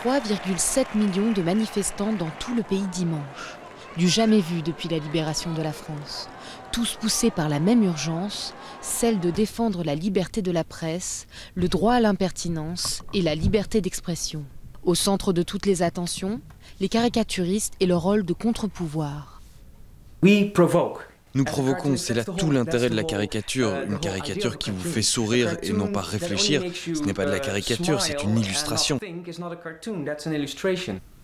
3,7 millions de manifestants dans tout le pays dimanche. Du jamais vu depuis la libération de la France. Tous poussés par la même urgence, celle de défendre la liberté de la presse, le droit à l'impertinence et la liberté d'expression. Au centre de toutes les attentions, les caricaturistes et leur rôle de contre-pouvoir. Nous provoquons, c'est là tout l'intérêt de la caricature. Une caricature qui vous fait sourire et non pas réfléchir, ce n'est pas de la caricature, c'est une illustration.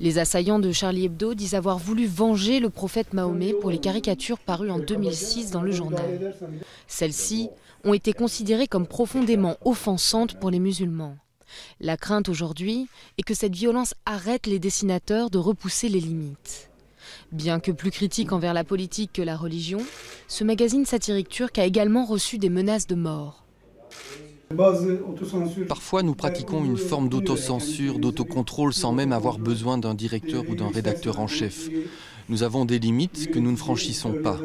Les assaillants de Charlie Hebdo disent avoir voulu venger le prophète Mahomet pour les caricatures parues en 2006 dans le journal. Celles-ci ont été considérées comme profondément offensantes pour les musulmans. La crainte aujourd'hui est que cette violence arrête les dessinateurs de repousser les limites. Bien que plus critique envers la politique que la religion, ce magazine satirique turc a également reçu des menaces de mort. Parfois, nous pratiquons une forme d'autocensure, d'autocontrôle sans même avoir besoin d'un directeur ou d'un rédacteur en chef. Nous avons des limites que nous ne franchissons pas.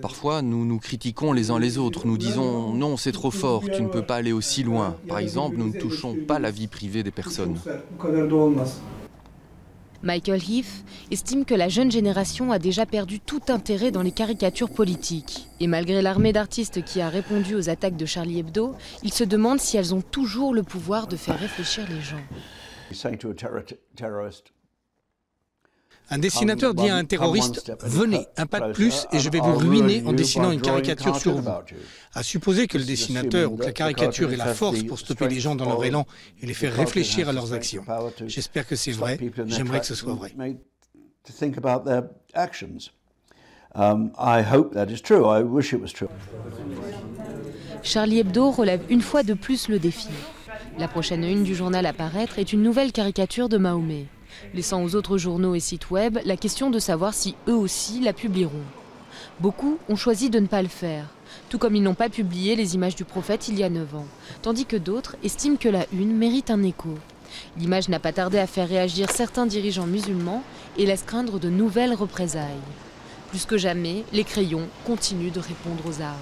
Parfois, nous nous critiquons les uns les autres. Nous disons « non, c'est trop fort, tu ne peux pas aller aussi loin ». Par exemple, nous ne touchons pas la vie privée des personnes. Michael Heath estime que la jeune génération a déjà perdu tout intérêt dans les caricatures politiques. Et malgré l'armée d'artistes qui a répondu aux attaques de Charlie Hebdo, il se demande si elles ont toujours le pouvoir de faire réfléchir les gens. Un dessinateur dit à un terroriste « Venez, un pas de plus et je vais vous ruiner en dessinant une caricature sur vous ». À supposer que le dessinateur ou que la caricature ait la force pour stopper les gens dans leur élan et les faire réfléchir à leurs actions. J'espère que c'est vrai, j'aimerais que ce soit vrai. Charlie Hebdo relève une fois de plus le défi. La prochaine une du journal à paraître est une nouvelle caricature de Mahomet, laissant aux autres journaux et sites web la question de savoir si eux aussi la publieront. Beaucoup ont choisi de ne pas le faire, tout comme ils n'ont pas publié les images du prophète il y a 9 ans, tandis que d'autres estiment que la une mérite un écho. L'image n'a pas tardé à faire réagir certains dirigeants musulmans et laisse craindre de nouvelles représailles. Plus que jamais, les crayons continuent de répondre aux armes.